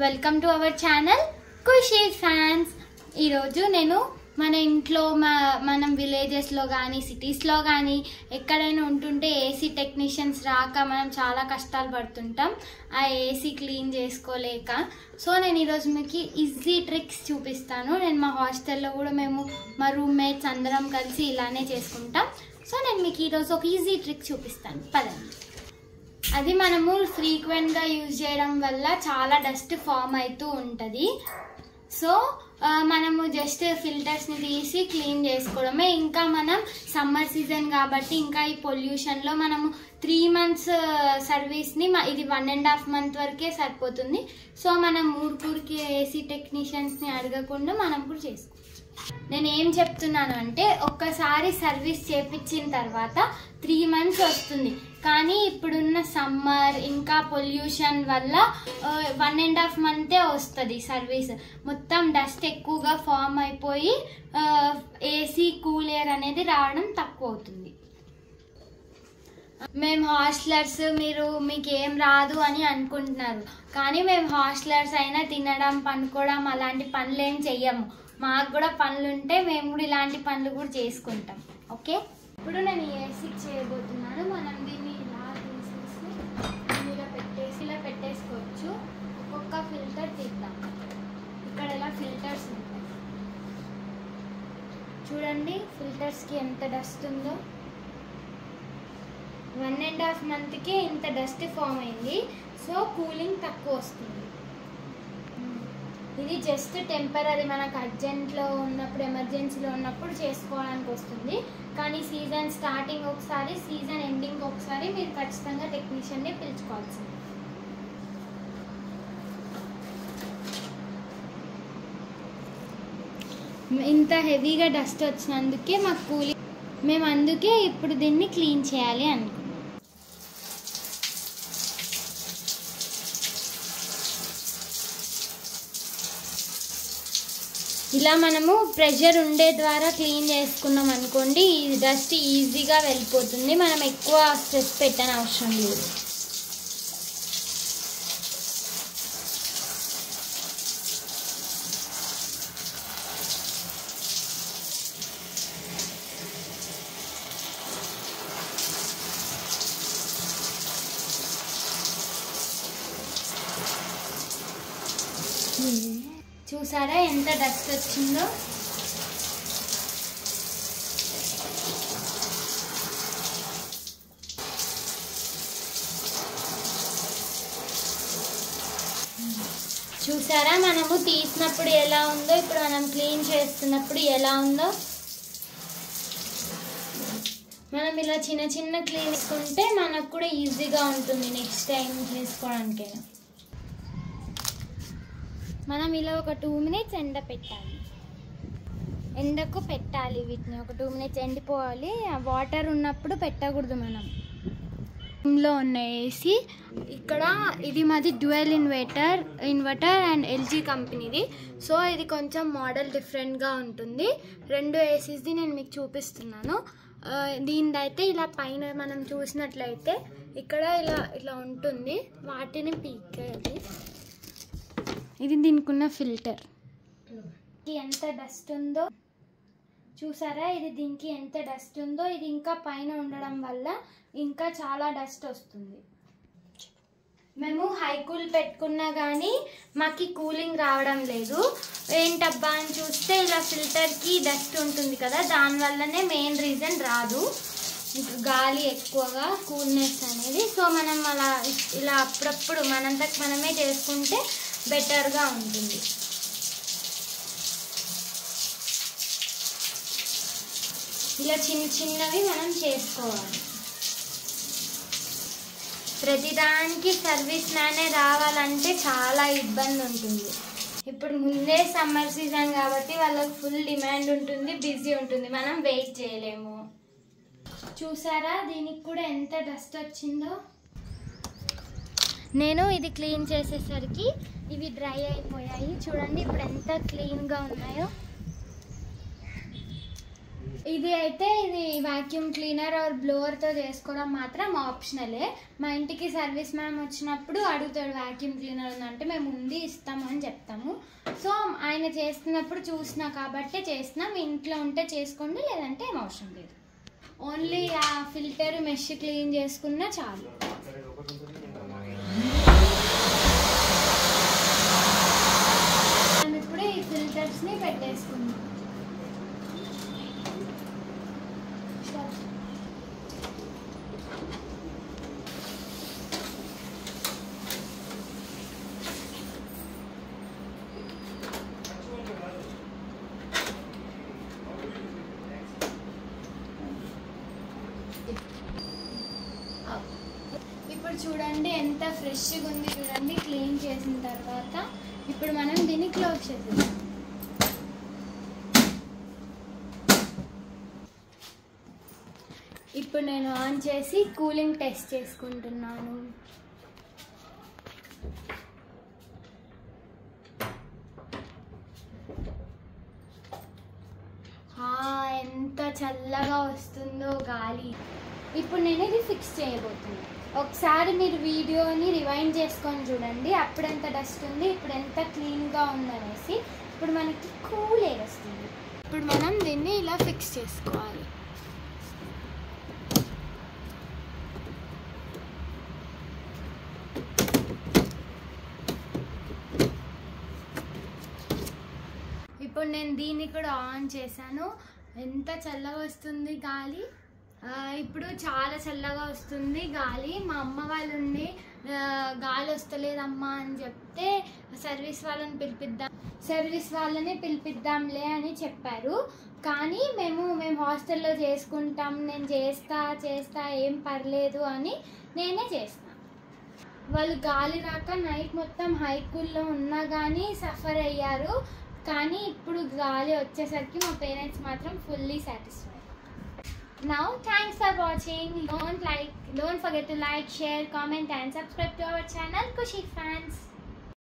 Welcome to our channel Khushi fans. ఈరోజు నేను మన ఇంట్లో మనం విలేజెస్లో కానీ సిటీస్లో కానీ ఎక్కడైనా ఉంటుంటే ఏసీ టెక్నీషియన్స్ రాక మనం చాలా కష్టాలు పడుతుంటాం ఆ ఏసీ క్లీన్ చేసుకోలేక. సో నేను ఈరోజు మీకు ఈజీ ట్రిక్స్ చూపిస్తాను. నేను మా హాస్టల్లో కూడా మేము మా రూమ్మేట్స్ అందరం కలిసి ఇలానే చేసుకుంటాం. సో నేను మీకు ఈరోజు ఒక ఈజీ ట్రిక్ చూపిస్తాను, పదండి. అది మనము ఫ్రీక్వెంట్గా యూజ్ చేయడం వల్ల చాలా డస్ట్ ఫామ్ అవుతూ ఉంటుంది. సో మనము జస్ట్ ఫిల్టర్స్ని తీసి క్లీన్ చేసుకోవడమే. ఇంకా మనం సమ్మర్ సీజన్ కాబట్టి ఇంకా ఈ పొల్యూషన్లో మనము 3 months సర్వీస్ని ఇది 1.5 month వరకే సరిపోతుంది. సో మనం ఊరికి ఏసీ టెక్నీషియన్స్ని అడగకుండా మనం కూడా చేసుకోవచ్చు. నేను ఏం చెప్తున్నాను అంటే ఒక్కసారి సర్వీస్ చేపించిన తర్వాత 3 months వస్తుంది. కానీ ఇప్పుడున్న సమ్మర్ ఇంకా పొల్యూషన్ వల్ల 1.5 month వస్తుంది సర్వీస్. మొత్తం డస్ట్ ఎక్కువగా ఫామ్ అయిపోయి ఏసీ కూల్ ఎయిర్ అనేది రావడం తక్కువ అవుతుంది. మేము హాస్టలర్స్, మీకు ఏం రాదు అని అనుకుంటున్నారు. కానీ మేము హాస్టలర్స్ అయినా తినడం పనుకోవడం అలాంటి పనులు ఏం చెయ్యము. మాకు కూడా పనులు ఉంటే మేము కూడా ఇలాంటి పనులు కూడా చేసుకుంటాం. ఓకే, ఇప్పుడు నేను ఏసీ చేయబోతున్నాను. మనం దీన్ని ఇలా తీసేసి ఇలా పెట్టేసుకోవచ్చు. ఒక్కొక్క ఫిల్టర్ తీద్దాం. ఇక్కడ ఇలా ఫిల్టర్స్ ఉంటాయి చూడండి. ఫిల్టర్స్కి ఎంత డస్ట్ ఉందో. 1.5 monthకి ఇంత డస్ట్ ఫామ్ అయింది. సో కూలింగ్ తక్కువ వస్తుంది. ఇది జస్ట్ టెంపరీ, మనకు అర్జెంట్లో ఉన్నప్పుడు ఎమర్జెన్సీలో ఉన్నప్పుడు చేసుకోవడానికి వస్తుంది. కానీ సీజన్ స్టార్టింగ్ ఒకసారి, సీజన్ ఎండింగ్ ఒకసారి మీరు ఖచ్చితంగా టెక్నీషియన్ని పిలుచుకోవాల్సింది. ఇంత హెవీగా డస్ట్ వచ్చినందుకే మాకు కూలింగ్, మేము అందుకే ఇప్పుడు దీన్ని క్లీన్ చేయాలి అనుకున్నాం. ఇలా మనము ప్రెషర్ ఉండే ద్వారా క్లీన్ చేసుకున్నాం అనుకోండి, ఈ డస్ట్ ఈజీగా వెళ్ళిపోతుంది. మనం ఎక్కువ స్ట్రెస్ పెట్టని అవసరం లేదు. చూసారా ఎంత డస్ట్ వచ్చిందో. చూసారా మనము తీసినప్పుడు ఎలా ఉందో, ఇప్పుడు మనం క్లీన్ చేస్తున్నప్పుడు ఎలా ఉందో. మనం ఇలా చిన్న చిన్న క్లీన్ చేసుకుంటే మనకు కూడా ఈజీగా ఉంటుంది నెక్స్ట్ టైం చేసుకోవడానికైనా. మనం ఇలా ఒక 2 minutes ఎండకు పెట్టాలి. వీటిని ఒక 2 minutes ఎండిపోవాలి. వాటర్ ఉన్నప్పుడు పెట్టకూడదు. మనం రూమ్లో ఉన్న ఏసీ ఇక్కడ ఇది మాది డ్యూయల్ ఇన్వర్టర్ అండ్ ఎల్జీ కంపెనీది. సో ఇది కొంచెం మోడల్ డిఫరెంట్గా ఉంటుంది. 2 ఏసీస్ది నేను మీకు చూపిస్తున్నాను. దీనిదైతే ఇలా పైన మనం చూసినట్లయితే ఇక్కడ ఇలా ఉంటుంది. వాటిని పీకేది. ఇది దీనికి ఉన్న ఫిల్టర్. ఎంత డస్ట్ ఉందో చూసారా. ఇది దీనికి ఎంత డస్ట్ ఉందో. ఇది ఇంకా పైన ఉండడం వల్ల ఇంకా చాలా డస్ట్ వస్తుంది. మేము హై కూల్ పెట్టుకున్నా కానీ మాకు కూలింగ్ రావడం లేదు. ఏంటబ్బా అని చూస్తే ఇలా ఫిల్టర్కి డస్ట్ ఉంటుంది కదా, దానివల్లనే మెయిన్ రీజన్ రాదు. గాలి ఎక్కువగా కూల్నెస్ అనేది. సో మనం ఇలా అప్పుడప్పుడు మనంతకు మనమే చేసుకుంటే బెటర్గా ఉంటుంది. ఇలా చిన్నవి మనం చేసుకోవాలి. ప్రతిదానికి సర్వీస్ మ్యానే రావాలంటే చాలా ఇబ్బంది ఉంటుంది. ఇప్పుడు ముందే సమ్మర్ సీజన్ కాబట్టి వాళ్ళకి ఫుల్ డిమాండ్ ఉంటుంది, బిజీ ఉంటుంది. మనం వెయిట్ చేయలేము. చూసారా దీనికి కూడా ఎంత డస్ట్ వచ్చిందో. నేను ఇది క్లీన్ చేసేసరికి ఇవి డ్రై అయిపోయాయి. చూడండి ఇప్పుడు ఎంత క్లీన్గా ఉన్నాయో. ఇది వాక్యూమ్ క్లీనర్ ఆర్ బ్లోవర్తో చేసుకోవడం మాత్రం ఆప్షనలే. మా ఇంటికి సర్వీస్ మ్యామ్ వచ్చినప్పుడు అడుగుతాడు వాక్యూమ్ క్లీనర్ ఉందంటే మేము ఉంది ఇస్తాము అని చెప్తాము. సో ఆయన చేస్తున్నప్పుడు చూసినా కాబట్టి చేసినా. మీ ఇంట్లో ఉంటే చేసుకోండి, లేదంటే ఏం అవసరం లేదు. ఓన్లీ ఆ ఫిల్టర్ మెష్ క్లీన్ చేసుకున్నా చాలు. ఇప్పుడు ఈ ఫిల్టర్స్ని పెట్టేసుకుందాం. ఇప్పుడు చూడండి ఎంత ఫ్రెష్గా ఉంది చూడండి క్లీన్ చేసిన తర్వాత. ఇప్పుడు మనం దీన్ని క్లోజ్ చేసేద్దాం. ఇప్పుడు నేను ఆన్ చేసి కూలింగ్ టెస్ట్ చేసుకుంటున్నాను. ఎంత చల్లగా వస్తుందో గాలి. ఇప్పుడు నేను ఇది ఫిక్స్ చేయబోతున్నాను. ఒకసారి మీరు వీడియోని రివైండ్ చేసుకొని చూడండి, అప్పుడు ఎంత డస్ట్ ఉంది, ఇప్పుడు ఎంత క్లీన్గా ఉందనేసి. ఇప్పుడు మనకి కూల్ ఎయిర్ వస్తుంది. ఇప్పుడు మనం దీన్ని ఇలా ఫిక్స్ చేసుకోవాలి. ఇప్పుడు నేను దీన్ని కూడా ఆన్ చేశాను. ఎంత చల్లగా వస్తుంది గాలి. ఇప్పుడు చాలా చల్లగా వస్తుంది గాలి. మా అమ్మ వాళ్ళు ఉండి గాలి వస్తలేదమ్మా అని చెప్తే సర్వీస్ వాళ్ళని పిలిపిద్దాంలే అని చెప్పారు. కానీ మేము హాస్టల్లో చేసుకుంటాం, నేను చేస్తా ఏం పర్లేదు అని నేనే చేస్తాను. వాళ్ళు గాలి రాక నైట్ మొత్తం హైకూల్లో ఉన్నా కానీ సఫర్ అయ్యారు. కానీ ఇప్పుడు గాలి వచ్చేసరికి మా పేరెంట్స్ మాత్రం fully satisfied. Now thanks for watching. Don't forget to like, share, comment and subscribe to our channel Kushi Fans.